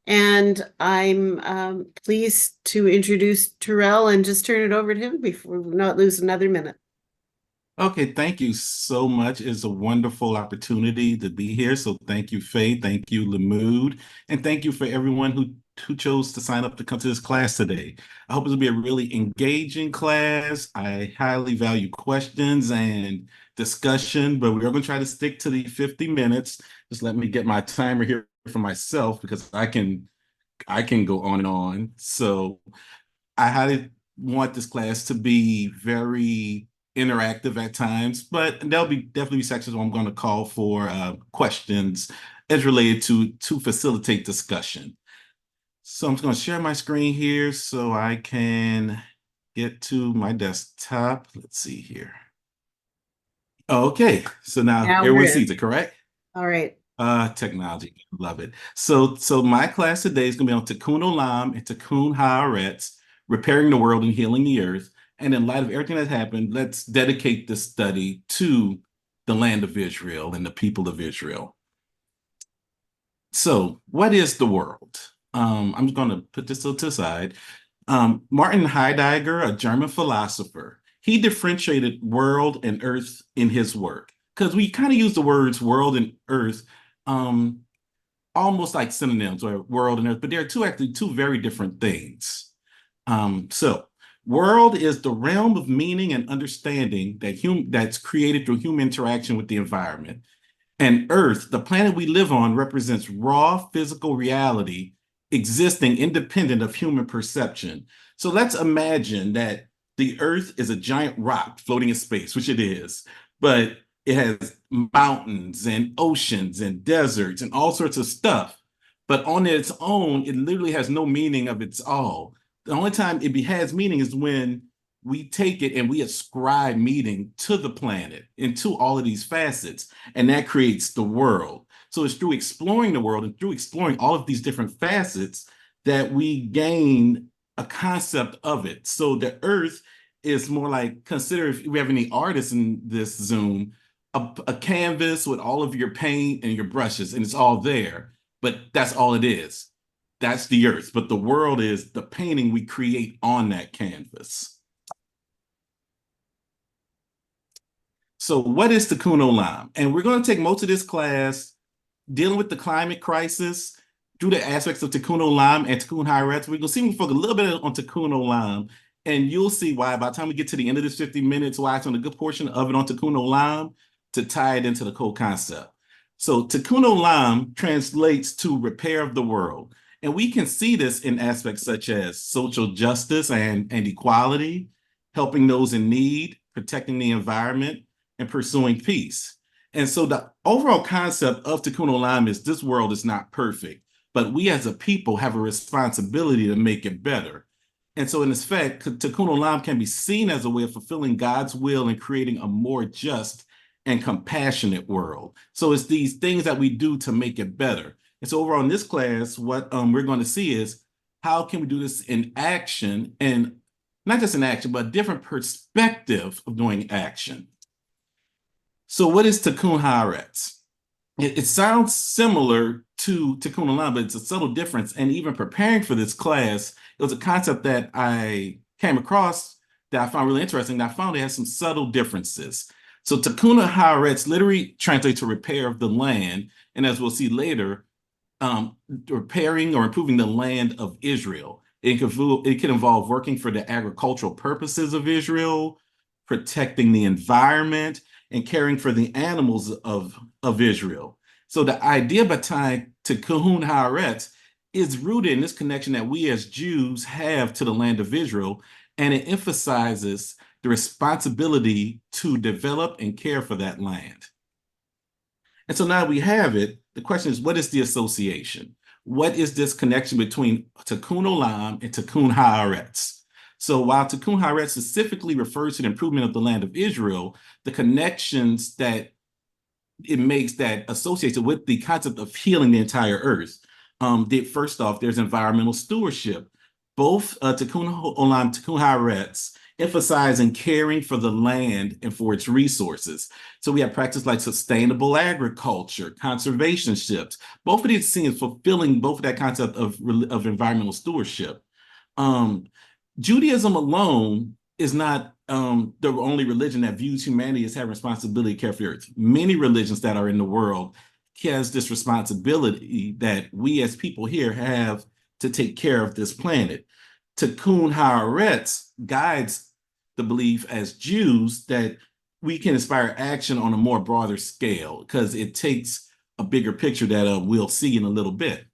And I'm pleased to introduce Terrell and just turn it over to him before we not lose another minute. Okay, thank you so much. It's a wonderful opportunity to be here. So thank you, Faye. Thank you, Lemood. And thank you for everyone who chose to sign up to come to this class today. I hope it will be a really engaging class. I highly value questions and discussion, but we're going to try to stick to the 50 minutes. Just let me get my timer here for myself because I can go on and on. So I highly want this class to be very interactive at times, but there'll be definitely sections where I'm going to call for questions as related to facilitate discussion. So I'm just going to share my screen here so I can get to my desktop. Let's see here. Okay, so now Now we're everyone in. sees it, correct? All right. Technology, love it. So my class today is going to be on Tikkun Olam and Tikkun Haaretz, repairing the world and healing the earth. And in light of everything that's happened, let's dedicate this study to the land of Israel and the people of Israel. So, what is the world? I'm just going to put this to the side. Martin Heidegger, a German philosopher, he differentiated world and earth in his work because we kind of use the words world and earth um, almost like synonyms or world and earth, but they're actually two very different things. So world is the realm of meaning and understanding that's created through human interaction with the environment. And Earth, the planet we live on, represents raw physical reality existing independent of human perception. So let's imagine that the Earth is a giant rock floating in space, which it is, but it has mountains and oceans and deserts and all sorts of stuff. But on its own, it literally has no meaning of its all. The only time it has meaning is when we take it and we ascribe meaning to the planet and to all of these facets, and that creates the world. So it's through exploring the world and through exploring all of these different facets that we gain a concept of it. So the earth is more like, consider if we have any artists in this Zoom, a canvas with all of your paint and your brushes, and it's all there, but that's all it is. That's the earth, but the world is the painting we create on that canvas. So what is Tikkun Olam? And we're going to take most of this class dealing with the climate crisis through the aspects of Tikkun Olam and Tikkun Haaretz. We're going to see we focus a little bit on Tikkun Olam, and you'll see why by the time we get to the end of this 50 minutes, why it's on a good portion of it on Tikkun Olam to tie it into the core concept. So Tikkun Olam translates to repair of the world. And we can see this in aspects such as social justice and equality, helping those in need, protecting the environment, and pursuing peace. And so the overall concept of Tikkun Olam is this world is not perfect, but we as a people have a responsibility to make it better. And so in effect, Tikkun Olam can be seen as a way of fulfilling God's will and creating a more just and compassionate world. So it's these things that we do to make it better. And so overall in this class, what we're going to see is how can we do this in action, and not just in action, but a different perspective of doing action. So what is Tikkun Haaretz? It sounds similar to Tikkun Olam, but it's a subtle difference. And even preparing for this class, it was a concept that I came across that I found really interesting. That I found it has some subtle differences. So Tikkun Haaretz literally translates to repair of the land. And as we'll see later, repairing or improving the land of Israel. It can involve working for the agricultural purposes of Israel, protecting the environment, and caring for the animals of Israel. So the idea behind Tikkun Haaretz is rooted in this connection that we as Jews have to the land of Israel, and it emphasizes the responsibility to develop and care for that land. And so now we have it. The question is, what is the association? What is this connection between Tikkun Olam and Tikkun Haaretz? So while Tikkun Haaretz specifically refers to the improvement of the land of Israel, the connections that it makes that associated with the concept of healing the entire earth. First off, there's environmental stewardship. Both Tikkun Olam, Tikkun Haaretz emphasizing caring for the land and for its resources. So we have practices like sustainable agriculture, conservationships. Both of these things fulfilling both of that concept of environmental stewardship. Um, Judaism alone is not the only religion that views humanity as having responsibility to care for the earth. Many religions that are in the world has this responsibility that we as people here have to take care of this planet. Tikkun Haaretz guides the belief as Jews that we can inspire action on a more broader scale because it takes a bigger picture that we'll see in a little bit.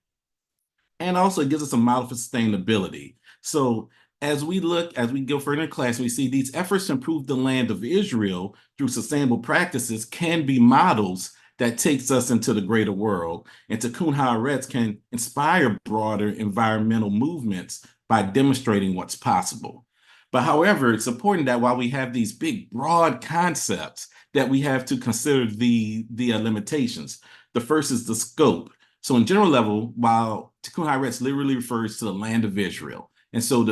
And also it gives us a model for sustainability. So as we go further in class, we see these efforts to improve the land of Israel through sustainable practices can be models that takes us into the greater world. And Tikkun Haaretz can inspire broader environmental movements by demonstrating what's possible. But however, it's important that while we have these big, broad concepts, that we have to consider the limitations. The first is the scope. So in general level, while Tikkun Haaretz literally refers to the land of Israel, and so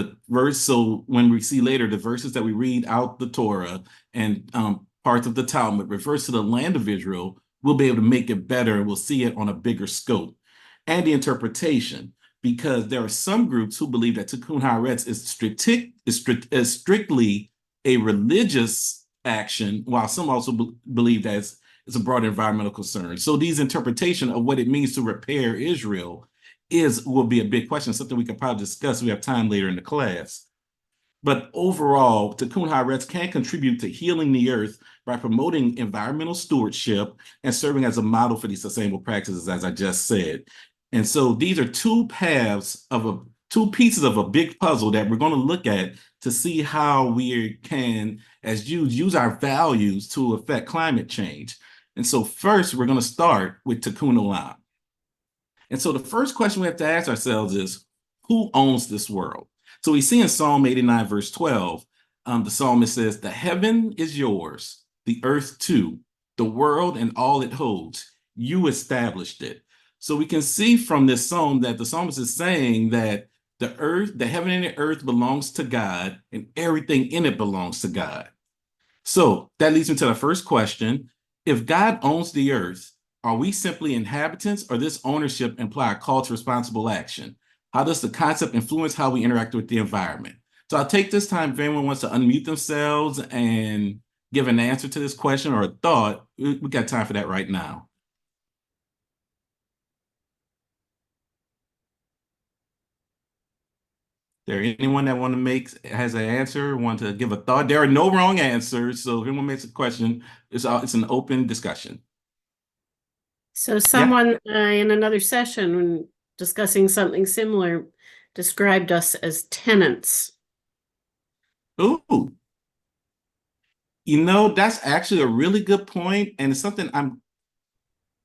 when we see later the verses that we read out the Torah and parts of the Talmud refers to the land of Israel, we'll be able to make it better and we'll see it on a bigger scope. And the interpretation, because there are some groups who believe that Tikkun Haaretz is strictly a religious action, while some also believe that it's a broader environmental concern. So these interpretation of what it means to repair Israel will be a big question, something we could probably discuss if we have time later in the class. But overall, Tikkun Haaretz can contribute to healing the earth by promoting environmental stewardship and serving as a model for these sustainable practices, as I just said. And so these are two pieces of a big puzzle that we're going to look at to see how we can, as Jews, use our values to affect climate change. And so first, we're going to start with Tikkun Olam. And so the first question we have to ask ourselves is, who owns this world? So we see in Psalm 89, verse 12, the psalmist says, the heaven is yours, the earth too, the world and all it holds. You established it. So we can see from this psalm that the psalmist is saying that the heaven and the earth belongs to God and everything in it belongs to God. So that leads me to the first question. If God owns the earth, are we simply inhabitants, or does this ownership imply a call to responsible action? How does the concept influence how we interact with the environment? So I'll take this time if anyone wants to unmute themselves and give an answer to this question or a thought. We got time for that right now. There anyone that has an answer, want to give a thought? There are no wrong answers, so if anyone makes a question, it's an open discussion. So someone in another session when discussing something similar described us as tenants. Ooh, that's actually a really good point, and it's something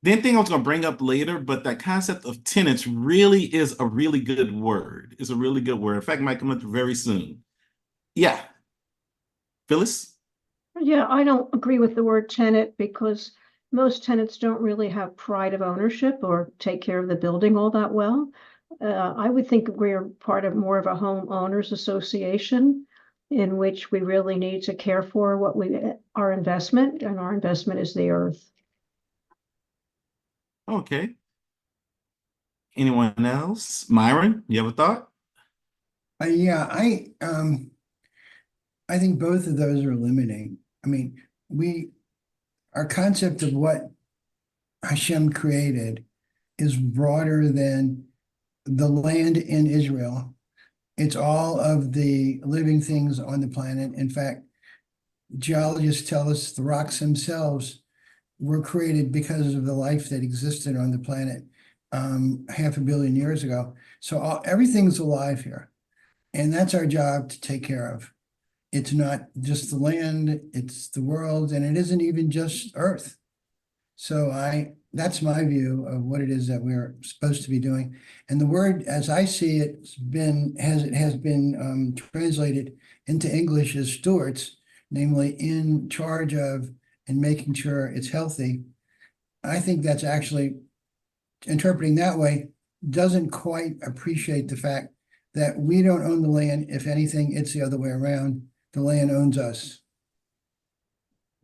didn't think I was going to bring up later, but that concept of tenants really is a really good word. It's a really good word. In fact, it might come up very soon. Yeah, Phyllis? Yeah, I don't agree with the word tenant because most tenants don't really have pride of ownership or take care of the building all that well. I would think we're part of more of a homeowners association in which we really need to care for our investment, and our investment is the earth. Okay. Anyone else? Myron, you have a thought? Yeah, I think both of those are limiting. I mean, our concept of what Hashem created is broader than the land in Israel. It's all of the living things on the planet. In fact, geologists tell us the rocks themselves were created because of the life that existed on the planet 500 million years ago. So everything's alive here, and that's our job to take care of. It's not just the land, it's the world, and it isn't even just Earth. So that's my view of what it is that we're supposed to be doing. And the word, as I see it, has been translated into English as stewards, namely in charge of and making sure it's healthy. I think that's actually, interpreting that way, doesn't quite appreciate the fact that we don't own the land. If anything, it's the other way around. The land owns us.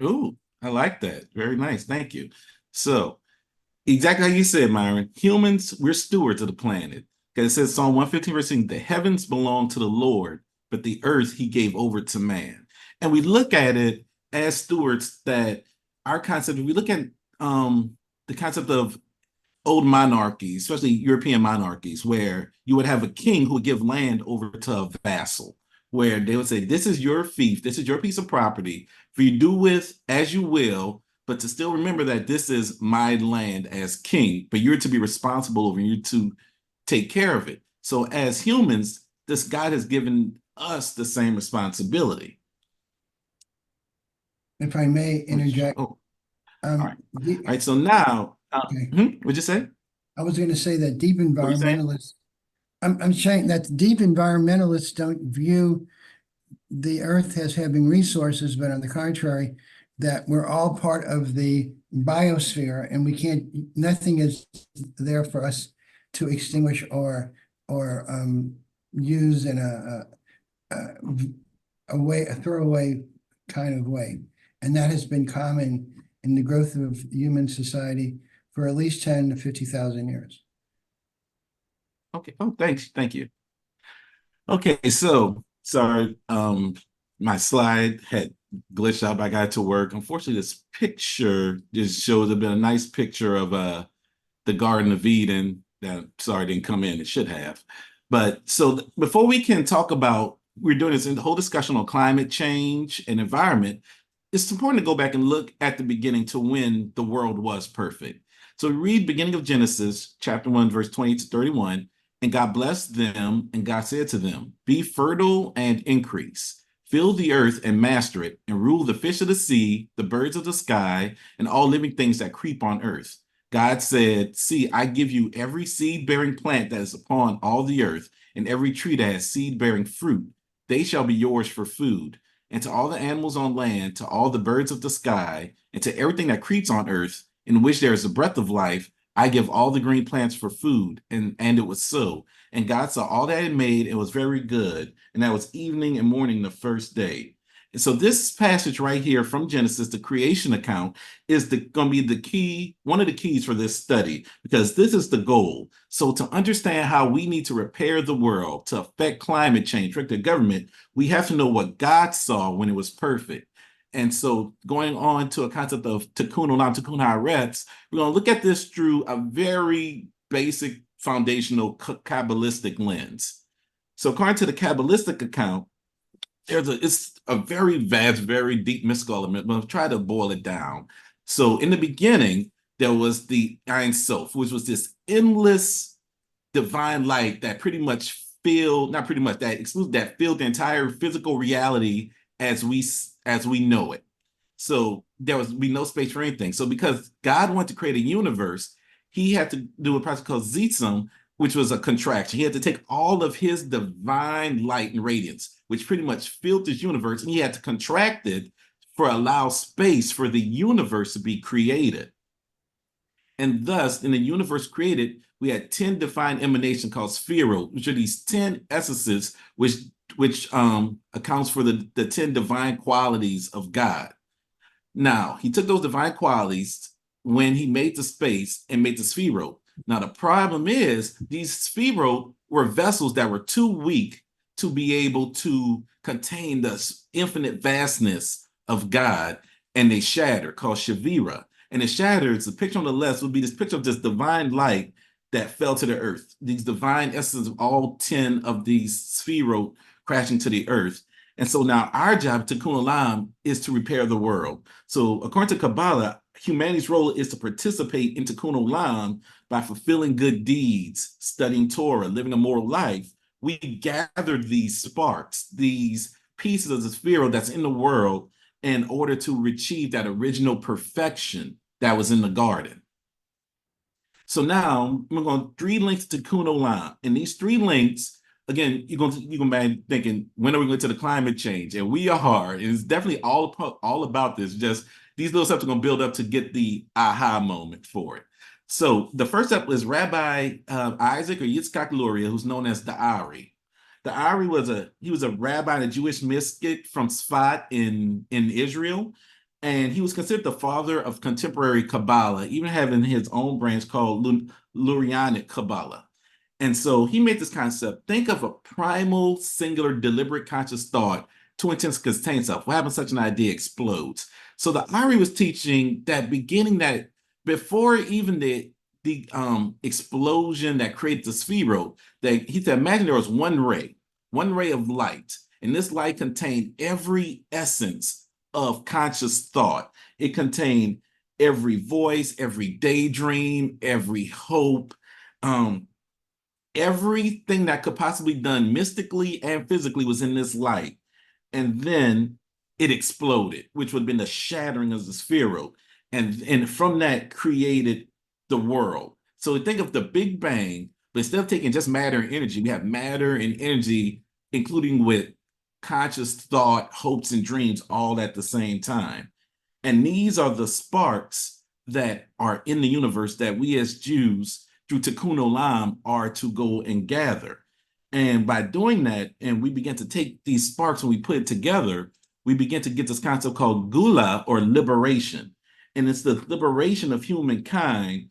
Ooh, I like that. Very nice. Thank you. So, exactly how you said, Myron, humans, we're stewards of the planet. Because it says Psalm 115, verse 16, the heavens belong to the Lord, but the earth he gave over to man. And we look at it as stewards that our concept, we look at the concept of old monarchies, especially European monarchies, where you would have a king who would give land over to a vassal, where they would say, this is your fief, this is your piece of property, for you do with as you will, but to still remember that this is my land as king, but you're to be responsible over, you're to take care of it. So as humans, this God has given us the same responsibility. If I may interject. All right. The- All right. So now, Okay. what'd you say? I was going to say that deep What were you saying? environmentalists, I'm saying that deep environmentalists don't view the earth as having resources, but on the contrary, that we're all part of the biosphere and we can't, nothing is there for us to extinguish or use in a way, a throwaway kind of way. And that has been common in the growth of human society for at least 10 to 50,000 years. Okay. Oh, thanks. Thank you. Okay, so sorry, my slide had glitched out, but I got to work. Unfortunately, this picture just shows a bit a nice picture of the Garden of Eden that sorry didn't come in. It should have. But so before we can talk about, we're doing this in the whole discussion on climate change and environment, it's important to go back and look at the beginning to when the world was perfect. So we read beginning of Genesis, chapter 1, verse 20 to 31. And God blessed them, and God said to them, be fertile and increase, fill the earth and master it, and rule the fish of the sea, the birds of the sky, and all living things that creep on earth. God said, see, I give you every seed-bearing plant that is upon all the earth, and every tree that has seed-bearing fruit. They shall be yours for food. And to all the animals on land, to all the birds of the sky, and to everything that creeps on earth, in which there is a breath of life, I give all the green plants for food. And it was so. And God saw all that it made, it was very good. And that was evening and morning the first day. And so this passage right here from Genesis, the creation account, is going to be the key, one of the keys for this study, because this is the goal. So to understand how we need to repair the world, to affect climate change, affect the government, we have to know what God saw when it was perfect. And so going on to a concept of Tikkun Olam, Tikkun Haaretz, we're going to look at this through a very basic foundational Kabbalistic lens. So according to the Kabbalistic account, it's a very vast, very deep mystical element, but I'll try to boil it down. So in the beginning, there was the Ein Sof, which was this endless divine light that pretty much filled, not pretty much, that filled the entire physical reality as we know it. So there was be no space for anything. So because God wanted to create a universe, he had to do a process called Zitzum, which was a contraction. He had to take all of his divine light and radiance, which pretty much filled this universe, and he had to contract it for allow space for the universe to be created. And thus, in the universe created, we had 10 divine emanations called Sphero, which are these 10 essences, which accounts for the 10 divine qualities of God. Now, he took those divine qualities when he made the space and made the Sphero. Now, the problem is these Sphero were vessels that were too weak to be able to contain the infinite vastness of God, and they shattered, called Shavira. And it shatters, the picture on the left would be this picture of this divine light that fell to the earth. These divine essences of all 10 of these Sphero crashing to the earth. And so now our job, Tikkun Olam, is to repair the world. So according to Kabbalah, humanity's role is to participate in Tikkun Olam by fulfilling good deeds, studying Torah, living a moral life. We gather these sparks, these pieces of the Sphero that's in the world in order to achieve that original perfection that was in the garden. So now we're going 3 links to Tikkun Olam. And these 3 links, again, you're going to be thinking, when are we going to the climate change? And we are. And it's definitely all about this. Just these little steps are going to build up to get the aha moment for it. So the first step is Rabbi Isaac or Yitzchak Luria, who's known as the Ari. The Ari was a rabbi and a Jewish mystic from Sfat in Israel, and he was considered the father of contemporary Kabbalah, even having his own branch called Lurianic Kabbalah. And so he made this concept: think of a primal, singular, deliberate, conscious thought to intense contain self. What happens? Such an idea explodes. So the Ari was teaching that beginning that before even the explosion that created the sphere, that he said, imagine there was one ray of light, and this light contained every essence of conscious thought. It contained every voice, every daydream, every hope, everything that could possibly be done mystically and physically was in this light. And then it exploded, which would have been the shattering of the sphere. And from that created the world. So think of the Big Bang, but instead of taking just matter and energy, we have matter and energy, including with conscious thought, hopes, and dreams all at the same time. And these are the sparks that are in the universe that we as Jews, through Tikkun Olam, are to go and gather. And by doing that, and we begin to take these sparks and we put it together, we begin to get this concept called Gula, or liberation. And it's the liberation of humankind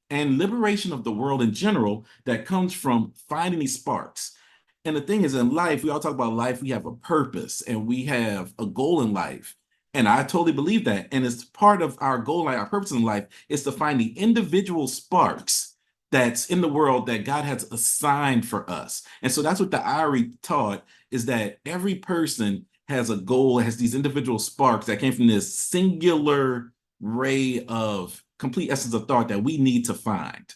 and liberation of the world in general that comes from finding these sparks. And the thing is, in life, we all talk about life, we have a purpose and we have a goal in life. And I totally believe that. And it's part of our goal, our purpose in life, is to find the individual sparks that's in the world that God has assigned for us. And so that's what the Ari taught, is that every person has a goal, has these individual sparks that came from this singular ray of complete essence of thought that we need to find,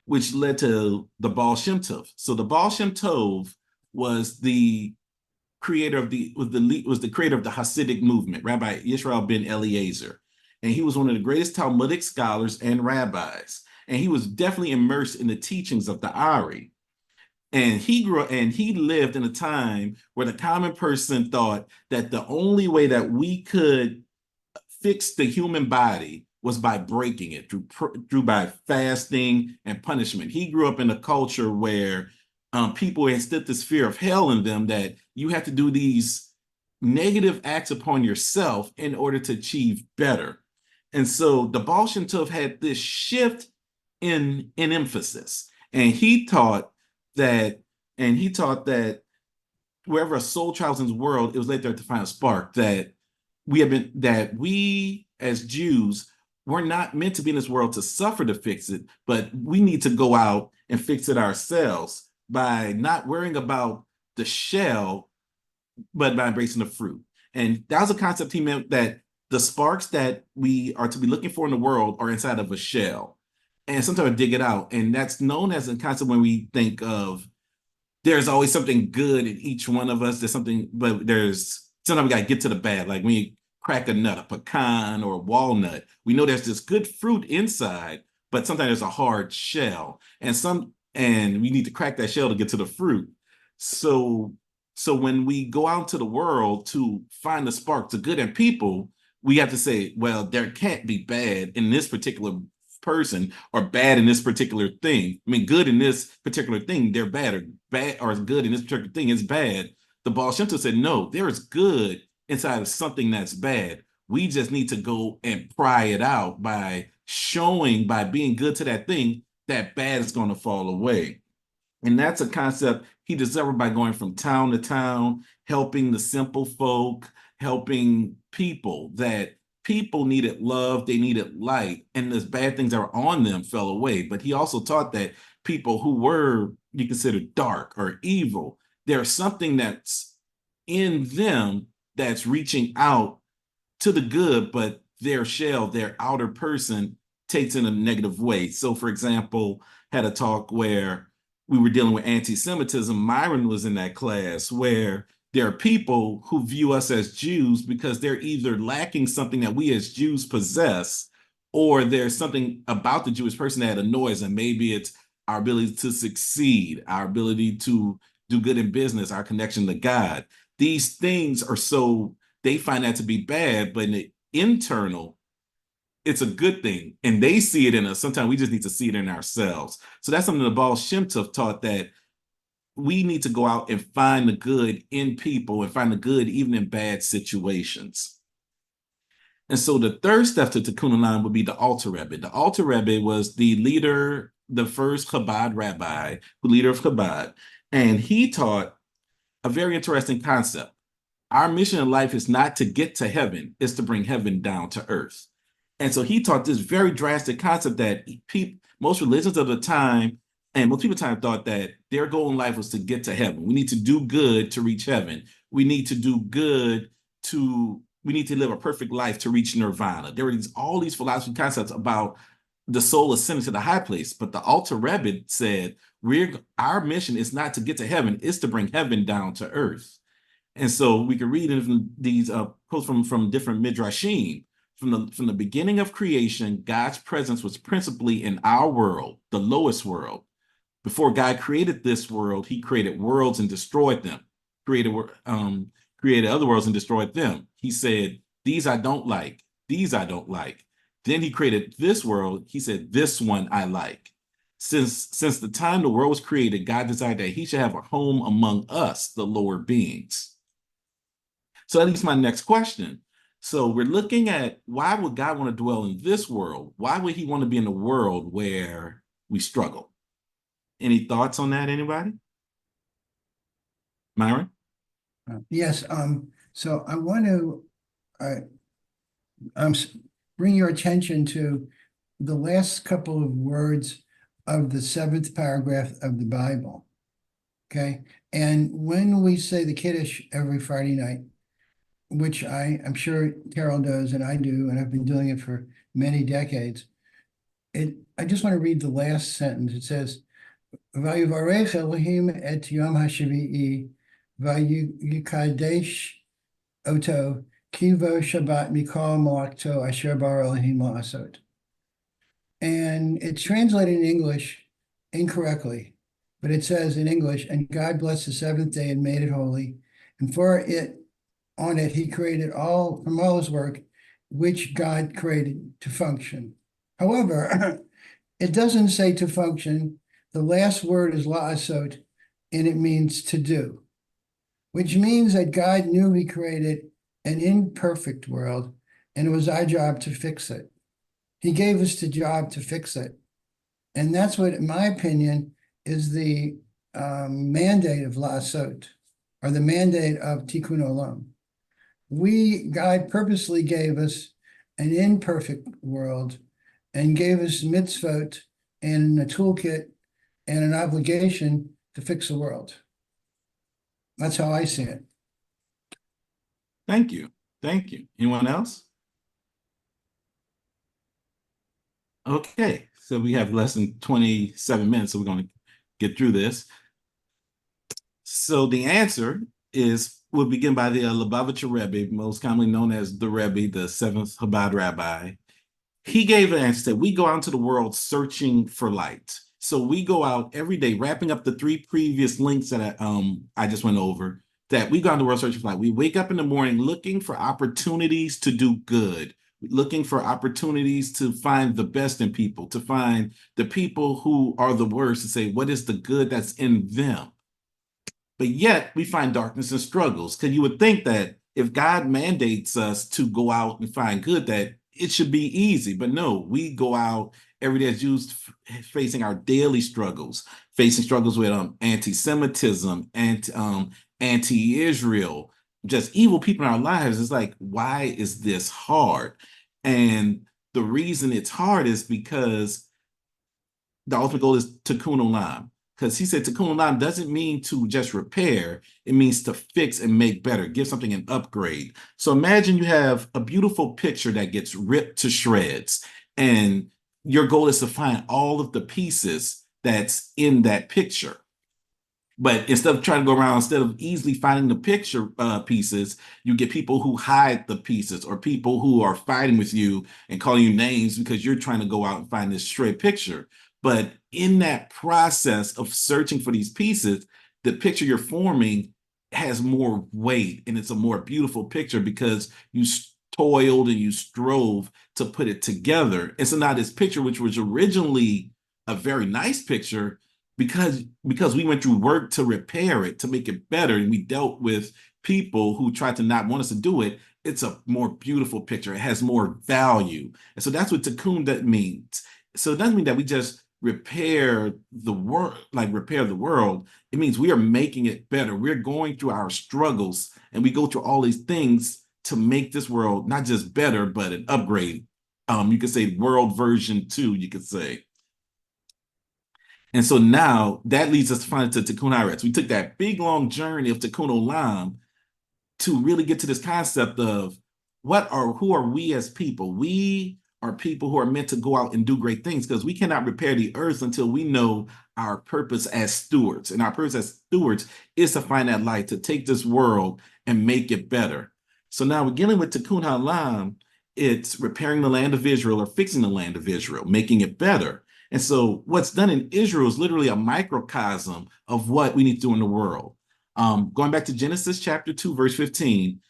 which led to the Baal Shem Tov. So the Baal Shem Tov was the creator of the creator of the Hasidic movement, Rabbi Yisrael ben Eliezer. And he was one of the greatest Talmudic scholars and rabbis. And he was definitely immersed in the teachings of the Ari. And he lived in a time where the common person thought that the only way that we could fix the human body was by breaking it through by fasting and punishment. He grew up in a culture where people instilled this fear of hell in them, that you have to do these negative acts upon yourself in order to achieve better. And so the Baal Shem Tov had this shift in emphasis, and he taught that wherever a soul travels in the world, it was laid there to find a spark, that we as Jews, we're not meant to be in this world to suffer to fix it, but we need to go out and fix it ourselves by not worrying about the shell, but by embracing the fruit. And that was a concept he meant, that the sparks that we are to be looking for in the world are inside of a shell. And sometimes I dig it out. And that's known as a concept when we think of there's always something good in each one of us. There's something, but sometimes we got to get to the bad. Like when you crack a nut, a pecan or a walnut, we know there's this good fruit inside, but sometimes there's a hard shell. And we need to crack that shell to get to the fruit. So when we go out into the world to find the spark to good in people, we have to say, well, there can't be bad in this particular person or bad in this particular thing. I mean, good in this particular thing, they're bad or good in this particular thing is bad. The Baal Shem Tov said, no, there is good inside of something that's bad. We just need to go and pry it out by being good to that thing, that bad is going to fall away. And that's a concept he discovered by going from town to town, helping the simple folk, helping people, that people needed love, they needed light, and the bad things that were on them fell away. But he also taught that people who were, you consider, dark or evil, there's something that's in them that's reaching out to the good, but their shell, their outer person, takes in a negative way. So, for example, had a talk where we were dealing with anti-Semitism. Myron was in that class, where there are people who view us as Jews because they're either lacking something that we as Jews possess, or there's something about the Jewish person that annoys them. Maybe it's our ability to succeed, our ability to do good in business, our connection to God. These things they find that to be bad, but in the internal, it's a good thing. And they see it in us. Sometimes we just need to see it in ourselves. So that's something the Baal Shem Tov taught, that we need to go out and find the good in people and find the good even in bad situations. And so the third step to Tikkun Olam would be the Alter Rebbe. The Alter Rebbe was the leader, the first Chabad rabbi, the leader of Chabad, and he taught a very interesting concept. Our mission in life is not to get to heaven, it's to bring heaven down to earth. And so he taught this very drastic concept that most religions of the time and most people at the time thought that their goal in life was to get to heaven. We need to do good to reach heaven. We need to do good we need to live a perfect life to reach nirvana. There were all these philosophy concepts about the soul ascending to the high place. But the Alter Rebbe said, our mission is not to get to heaven, it's to bring heaven down to earth. And so we can read in these quotes from different midrashim. From the beginning of creation, God's presence was principally in our world, the lowest world. Before God created this world, he created worlds and destroyed them, created other worlds and destroyed them. He said, these I don't like, these I don't like. Then he created this world. He said, this one I like. Since the time the world was created, God decided that he should have a home among us, the lower beings. So that leads to my next question. So we're looking at, why would God want to dwell in this world? Why would he want to be in a world where we struggle? Any thoughts on that, anybody? Myron? Yes, so I want to bring your attention to the last couple of words of the 7th paragraph of the Bible. Okay, and when we say the Kiddush every Friday night, which I'm sure Terrell does and I do, and I've been doing it for many decades, I just want to read the last sentence. It says, "Vayivarech Elohim et Yom HaShavi'i vayikadesh oto kivo Shabbat mikol malakto asher bar Elohim la'asot." And it's translated in English incorrectly, but it says in English, "And God blessed the 7th day and made it holy, and on it he created from all his work, which God created to function." However, it doesn't say to function. The last word is la'asot, and it means to do, which means that God knew he created an imperfect world, and it was our job to fix it. He gave us the job to fix it. And that's what, in my opinion, is the mandate of la'asot, or the mandate of Tikkun Olam. God purposely gave us an imperfect world and gave us mitzvot and a toolkit and an obligation to fix the world. That's how I see it. Thank you. Thank you. Anyone else? Okay, so we have less than 27 minutes, so we're going to get through this. So the answer we'll begin by the Lubavitcher Rebbe, most commonly known as the Rebbe, the 7th Chabad rabbi. He gave an answer that we go out into the world searching for light. So we go out every day, wrapping up the 3 previous links that I just went over, that we go out in the world searching for light. We wake up in the morning looking for opportunities to do good, looking for opportunities to find the best in people, to find the people who are the worst, to say, what is the good that's in them? But yet we find darkness and struggles, because you would think that if God mandates us to go out and find good, that it should be easy. But no, we go out every day as Jews facing our daily struggles, facing struggles with anti-Semitism, and anti-Israel, just evil people in our lives. It's like, why is this hard? And the reason it's hard is because the ultimate goal is Tikkun Olam. Because he said Tikkun Olam doesn't mean to just repair, it means to fix and make better, give something an upgrade. So imagine you have a beautiful picture that gets ripped to shreds, and your goal is to find all of the pieces that's in that picture. But instead of trying to go around, instead of easily finding the picture pieces, you get people who hide the pieces, or people who are fighting with you and calling you names because you're trying to go out and find this stray picture. But in that process of searching for these pieces, the picture you're forming has more weight, and it's a more beautiful picture because you toiled and you strove to put it together. And so now this picture, which was originally a very nice picture, because we went through work to repair it, to make it better, and we dealt with people who tried to not want us to do it, it's a more beautiful picture. It has more value. And so that's what tikkun that means. So it doesn't mean that we just repair the world, like repair the world. It means we are making it better. We're going through our struggles, and we go through all these things to make this world not just better, but an upgrade. You could say world version 2, you could say. And so now that leads us to find to Tikkun Haaretz. We took that big long journey of Tikkun Olam to really get to this concept of who are we as people? We are people who are meant to go out and do great things, because we cannot repair the earth until we know our purpose as stewards. And our purpose as stewards is to find that light, to take this world and make it better. So now we're dealing with Tikkun Olam. It's repairing the land of Israel, or fixing the land of Israel, making it better. And so what's done in Israel is literally a microcosm of what we need to do in the world. Going back to Genesis chapter 2, verse 15,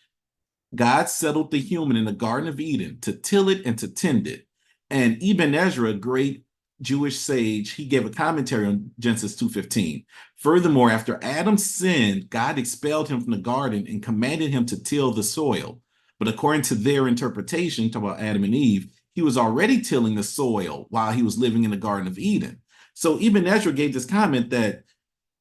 God settled the human in the Garden of Eden to till it and to tend it. And Ibn Ezra, a great Jewish sage, he gave a commentary on Genesis 2:15. Furthermore, after Adam sinned, God expelled him from the garden and commanded him to till the soil. But according to their interpretation, talk about Adam and Eve, he was already tilling the soil while he was living in the Garden of Eden. So Ibn Ezra gave this comment that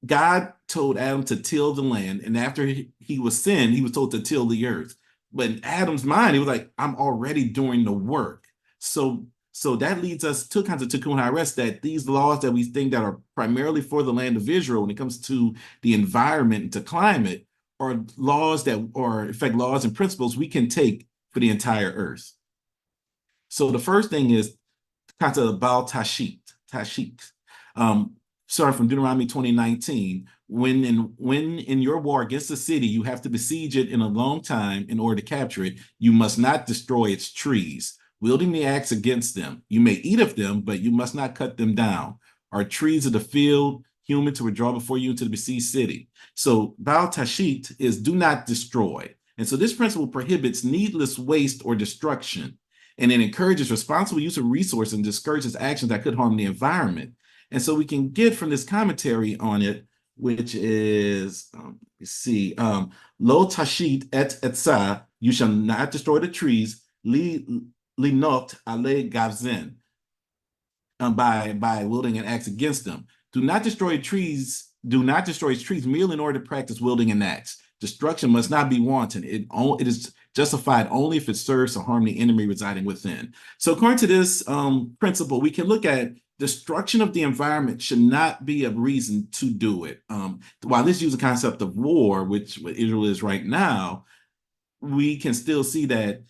God told Adam to till the land, and after he was sinned, he was told to till the earth. But in Adam's mind, he was like, I'm already doing the work. So that leads us to kinds of Tikkun Haaretz, that these laws that we think that are primarily for the land of Israel when it comes to the environment and to climate are laws that, or in fact, laws and principles we can take for the entire earth. So the first thing is concept of Baal Tashit. Starting from Deuteronomy 20:19, when in your war against the city, you have to besiege it in a long time in order to capture it, you must not destroy its trees, wielding the axe against them. You may eat of them, but you must not cut them down. Are trees of the field human to withdraw before you into the besieged city? So Baal Tashit is do not destroy. And so this principle prohibits needless waste or destruction, and it encourages responsible use of resources and discourages actions that could harm the environment. And so we can get from this commentary on it, which is, Lo tashit et etzah, you shall not destroy the trees, linot ale gavzen, by wielding an axe against them. Do not destroy trees merely in order to practice wielding an axe. Destruction must not be wanton. It is justified only if it serves to harm the enemy residing within. So according to this principle, we can look at destruction of the environment should not be a reason to do it. While this uses the concept of war, which what Israel is right now, we can still see that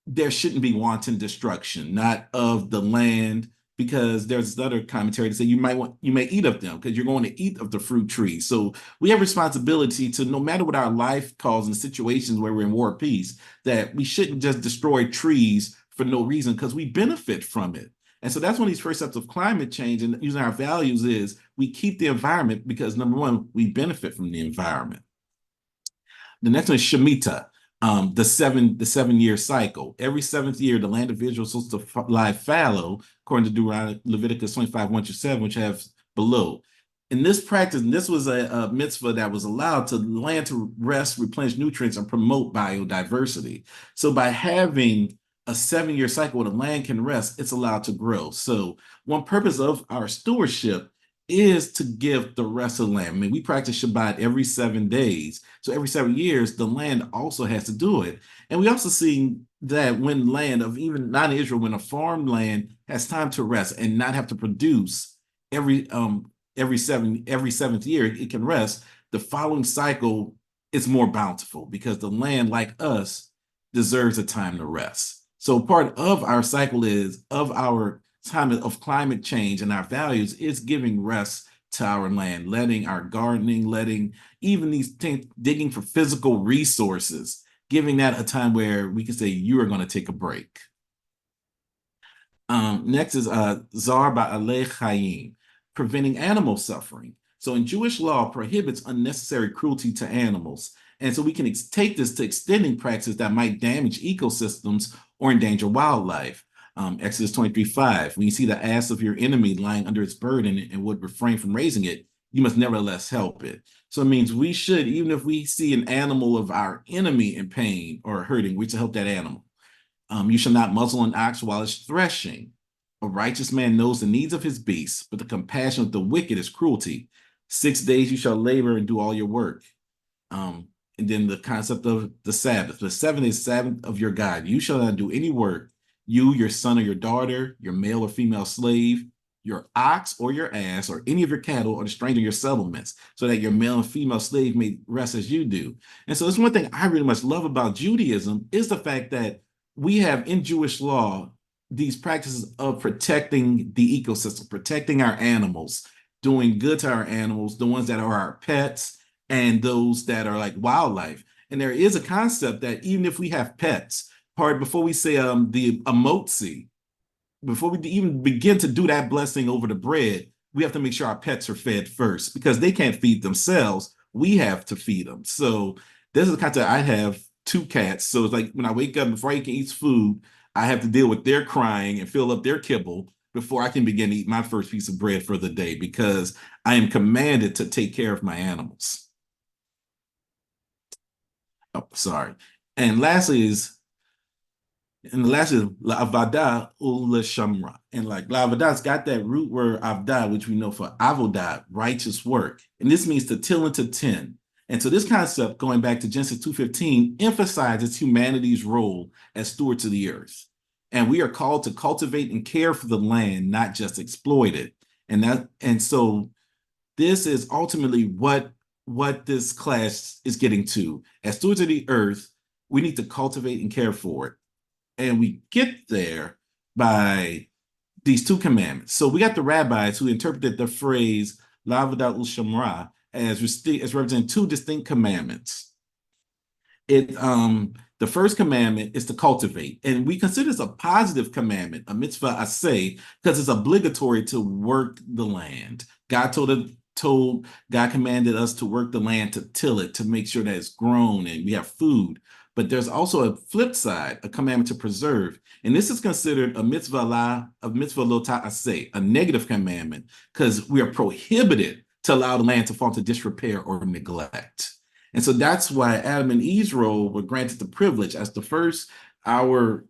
there shouldn't be wanton destruction, not of the land, because there's other commentary to say you may eat of them because you're going to eat of the fruit tree. So we have responsibility to, no matter what our life calls in situations where we're in war or peace, that we shouldn't just destroy trees for no reason because we benefit from it. And so that's one of these first steps of climate change and using our values is we keep the environment because, number one, we benefit from the environment. The next one is Shemitah, the 7-year cycle. Every 7th year, the land of Israel is supposed to lie fallow, according to Leviticus 25:1-7, which I have below. In this practice, and this was a mitzvah that was allowed to land to rest, replenish nutrients, and promote biodiversity. So by having a 7-year cycle where the land can rest, it's allowed to grow. So one purpose of our stewardship is to give the rest of the land. I mean, we practice Shabbat every 7 days. So every 7 years, the land also has to do it. And we also see that when land of even non-Israel, when a farmed land has time to rest and not have to produce every 7th year, it can rest. The following cycle is more bountiful because the land, like us, deserves a time to rest. So part of our cycle is of our time of climate change and our values is giving rest to our land, letting our gardening, letting even these things, digging for physical resources, giving that a time where we can say you are going to take a break. Next is Zar Ba'alei Chayim, preventing animal suffering. So in Jewish law prohibits unnecessary cruelty to animals. And so we can take this to extending practices that might damage ecosystems or endanger wildlife. Exodus 23:5, when you see the ass of your enemy lying under its burden and would refrain from raising it, you must nevertheless help it. So it means we should, even if we see an animal of our enemy in pain or hurting, we should help that animal. You shall not muzzle an ox while it's threshing. A righteous man knows the needs of his beast, but the compassion of the wicked is cruelty. 6 days you shall labor and do all your work. And then the concept of the Sabbath. The seventh is Sabbath of your God. You shall not do any work. You, your son or your daughter, your male or female slave, your ox or your ass, or any of your cattle, or the stranger in your settlements, so that your male and female slave may rest as you do. And so, it's one thing I really much love about Judaism is the fact that we have in Jewish law these practices of protecting the ecosystem, protecting our animals, doing good to our animals, the ones that are our pets, and those that are like wildlife. And there is a concept that even if we have pets, before we say the emotzi, before we even begin to do that blessing over the bread, we have to make sure our pets are fed first, because they can't feed themselves. We have to feed them. So this is the concept. I have 2 cats. So it's like when I wake up, before I can eat food, I have to deal with their crying and fill up their kibble before I can begin to eat my first piece of bread for the day, because I am commanded to take care of my animals. Oh, sorry. And lastly is la'avada u'leshamra. And like la'avada's got that root word avda, which we know for avodah, righteous work. And this means to till and to tend. And so this concept, going back to Genesis 2:15, emphasizes humanity's role as stewards of the earth. And we are called to cultivate and care for the land, not just exploit it. And so this is ultimately what this class is getting to. As stewards of the earth, we need to cultivate and care for it. And we get there by these 2 commandments. So we got the rabbis who interpreted the phrase la'avodah u'shamra as representing 2 distinct commandments. The first commandment is to cultivate, and we consider this a positive commandment, a mitzvah aseh, because it's obligatory to work the land. God commanded us to work the land, to till it, to make sure that it's grown and we have food. But there's also a flip side, a commandment to preserve. And this is considered a mitzvah lo ta'aseh, a negative commandment, because we are prohibited to allow the land to fall into disrepair or neglect. And so that's why Adam and Eve's role were granted the privilege as the first, our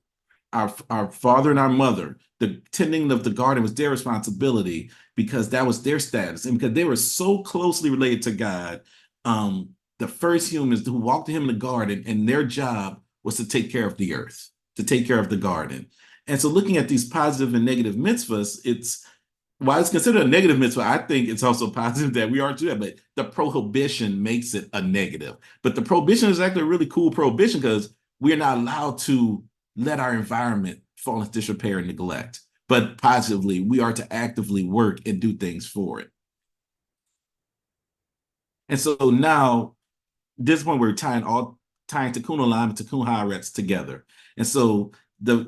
father and our mother. The tending of the garden was their responsibility, because that was their status. And because they were so closely related to God, the first humans who walked to him in the garden, and their job was to take care of the earth, to take care of the garden. And so looking at these positive and negative mitzvahs, while it's considered a negative mitzvah, I think it's also positive that we are to that, but the prohibition makes it a negative. But the prohibition is actually a really cool prohibition, because we're not allowed to let our environment fall into disrepair and neglect. But positively, we are to actively work and do things for it. And so now, this one we're tying Tikkun Olam and Tikkun Haaretz together. And so the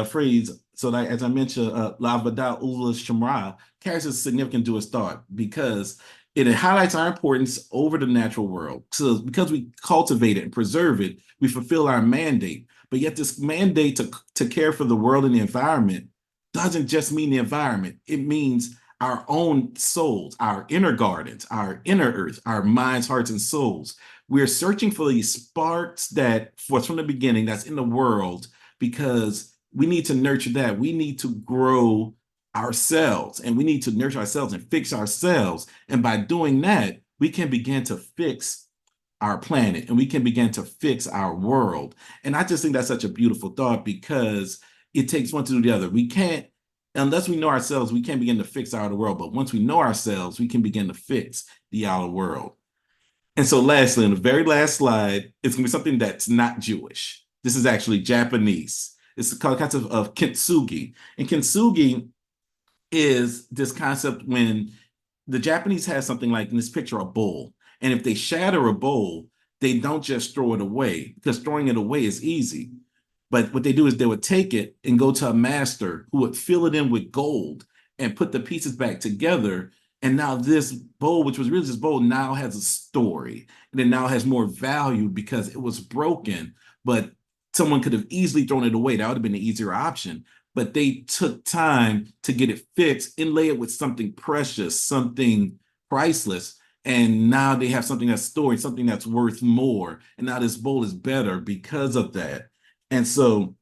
phrase, that, as I mentioned, la'avada u'leshamra carries a significant Jewish thought, because it highlights our importance over the natural world. So because we cultivate it and preserve it, we fulfill our mandate. But yet this mandate to care for the world and the environment doesn't just mean the environment. It means our own souls, our inner gardens, our inner earth, our minds, hearts, and souls. We're searching for these sparks that was from the beginning, that's in the world, because we need to nurture that. We need to grow ourselves, and we need to nurture ourselves and fix ourselves. And by doing that, we can begin to fix our planet, and we can begin to fix our world. And I just think that's such a beautiful thought, because it takes one to do the other. We can't, unless we know ourselves, we can't begin to fix our outer world. But once we know ourselves, we can begin to fix the outer world. And so lastly, on the very last slide, it's going to be something that's not Jewish. This is actually Japanese. It's called the concept of kintsugi. And kintsugi is this concept when the Japanese have something like, in this picture, a bowl. And if they shatter a bowl, they don't just throw it away, because throwing it away is easy. But what they do is they would take it and go to a master who would fill it in with gold and put the pieces back together. And now this bowl, which was really this bowl, now has a story, and it now has more value because it was broken, but someone could have easily thrown it away. That would have been the easier option. but they took time to get it fixed, inlay it with something precious, something priceless. And now they have something that's stored, something that's worth more. And now this bowl is better because of that. And so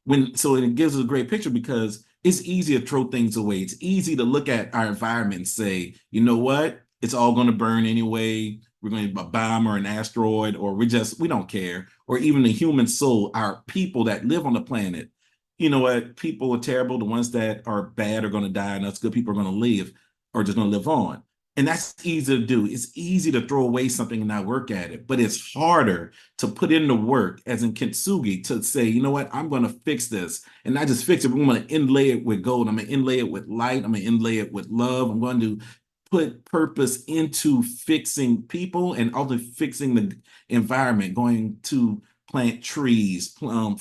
it gives us a great picture because it's easy to throw things away. It's easy to look at our environment and say, you know what? It's all going to burn anyway. We're going to a bomb or an asteroid, or we don't care. Or even the human soul, our people that live on the planet. You know what? People are terrible. The ones that are bad are going to die, and us good people are going to live, or just going to live on. And that's easy to do. It's easy to throw away something and not work at it, but it's harder to put in the work, as in kintsugi, to say, you know what, I'm going to fix this. And not just fix it, but I'm going to inlay it with gold. I'm going to inlay it with light. I'm going to inlay it with love. I'm going to put purpose into fixing people and also fixing the environment, going to plant trees,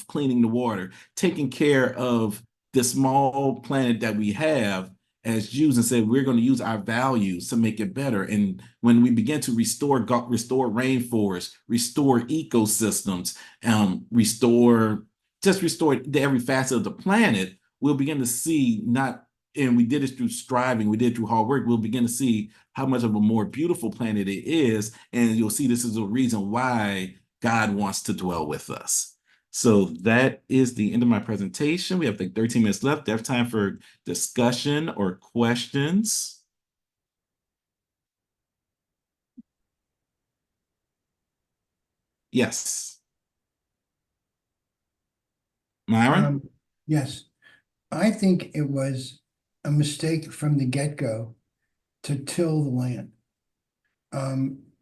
cleaning the water, taking care of the small planet that we have as Jews, and said we're going to use our values to make it better. And when we begin to restore rainforests, restore ecosystems, restore every facet of the planet, we'll begin to see and we did it through striving, we did it through hard work, we'll begin to see how much of a more beautiful planet it is. And you'll see this is a reason why God wants to dwell with us. So that is the end of my presentation. We have like 13 minutes left. There's time for discussion or questions. Yes. Myron? Yes, I think it was a mistake from the get-go to till the land.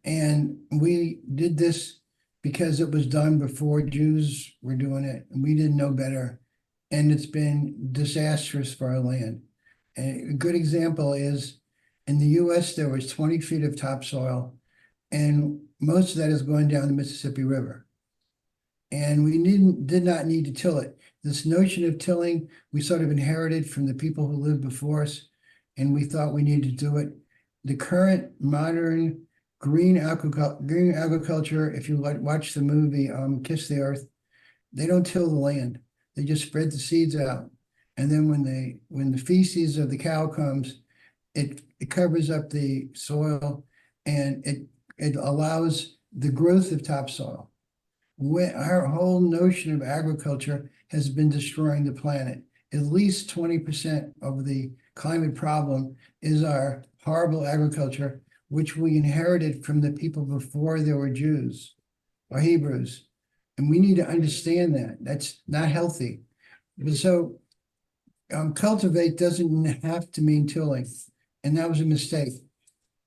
And we did this because it was done before Jews were doing it, and we didn't know better. And it's been disastrous for our land. And a good example is in the US, there was 20 feet of topsoil, and most of that is going down the Mississippi River. And we did not need to till it. This notion of tilling, we sort of inherited from the people who lived before us, and we thought we needed to do it. The current modern green agriculture, if you watch the movie Kiss the Earth, they don't till the land. They just spread the seeds out. And then when the feces of the cow comes, it covers up the soil, and it allows the growth of topsoil. Our whole notion of agriculture has been destroying the planet. At least 20% of the climate problem is our horrible agriculture, which we inherited from the people before there were Jews or Hebrews. And we need to understand that. That's not healthy. So cultivate doesn't have to mean tilling. And that was a mistake.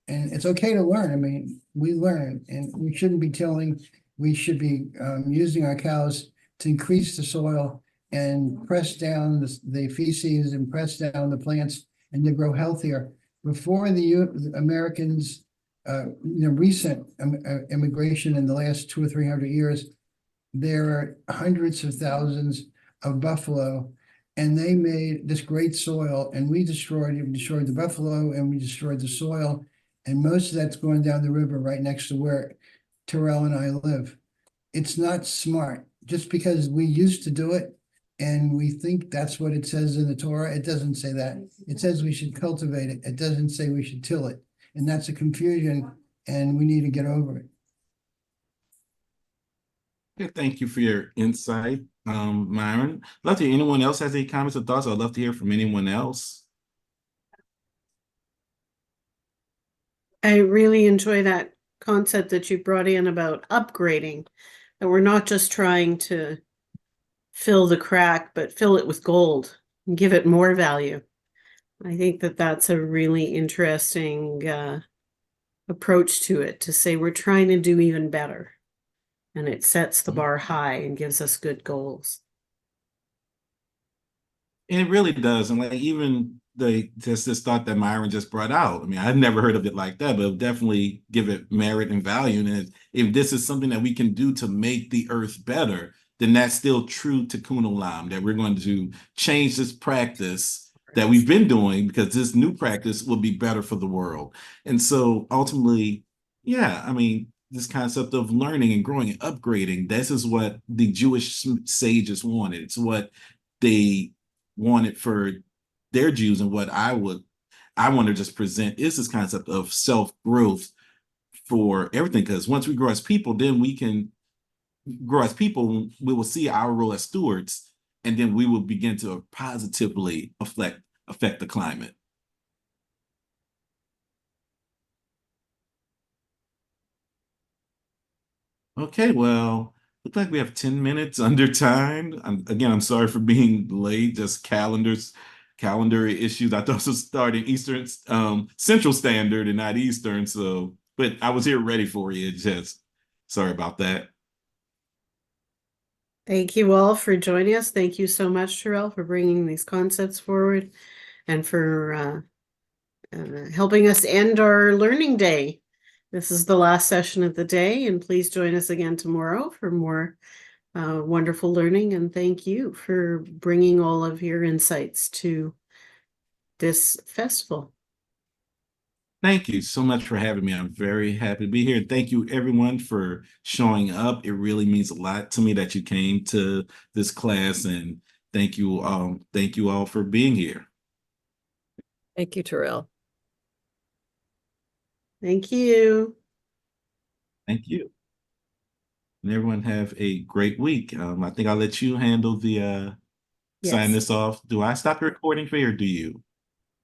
And it's okay to learn. I mean, we learn, and we shouldn't be tilling. We should be using our cows to increase the soil and press down the feces and press down the plants, and to grow healthier. Before the Americans, recent immigration in the last 200 or 300 years, there are hundreds of thousands of buffalo, and they made this great soil, and we destroyed it. We destroyed the buffalo, and we destroyed the soil, and most of that's going down the river right next to where Terrell and I live. It's not smart. Just because we used to do it and we think that's what it says in the Torah, it doesn't say that. It says we should cultivate it. It doesn't say we should till it. And that's a confusion, and we need to get over it. Yeah, thank you for your insight, Myron. I'd love to hear anyone else has any comments or thoughts. I'd love to hear from anyone else. I really enjoy that concept that you brought in about upgrading, that we're not just trying to fill the crack, but fill it with gold and give it more value. I think that that's a really interesting approach to it, to say we're trying to do even better. And it sets the bar high and gives us good goals. And it really does. And like even this thought that Myron just brought out. I mean, I've never heard of it like that, but it'll definitely give it merit and value. And if this is something that we can do to make the earth better, then that's still true Tikkun Olam, that we're going to change this practice that we've been doing, because this new practice will be better for the world. And so ultimately, yeah, I mean, this concept of learning and growing and upgrading, this is what the Jewish sages wanted. It's what they wanted for their Jews, and what I want to just present is this concept of self-growth for everything. Because once we grow as people, then we can grow as people, we will see our role as stewards, and then we will begin to positively affect the climate. Okay, well, looks like we have 10 minutes under time. I'm sorry for being late, just calendar issues. I thought it was starting Eastern, Central Standard and not Eastern. So, but I was here ready for you. Just sorry about that. Thank you all for joining us. Thank you so much, Terrell, for bringing these concepts forward and for helping us end our learning day. This is the last session of the day, and please join us again tomorrow for more wonderful learning. And thank you for bringing all of your insights to this festival. Thank you so much for having me. I'm very happy to be here. Thank you everyone for showing up. It really means a lot to me that you came to this class, and thank you all for being here. Thank you, Terrell. Thank you. Thank you. And everyone have a great week. I think I'll let you handle the sign Yes. this off. Do I stop the recording for you, or do you?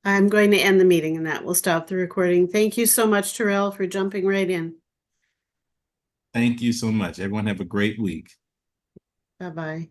I'm going to end the meeting, and that will stop the recording. Thank you so much, Terrell, for jumping right in. Thank you so much. Everyone have a great week. Bye-bye.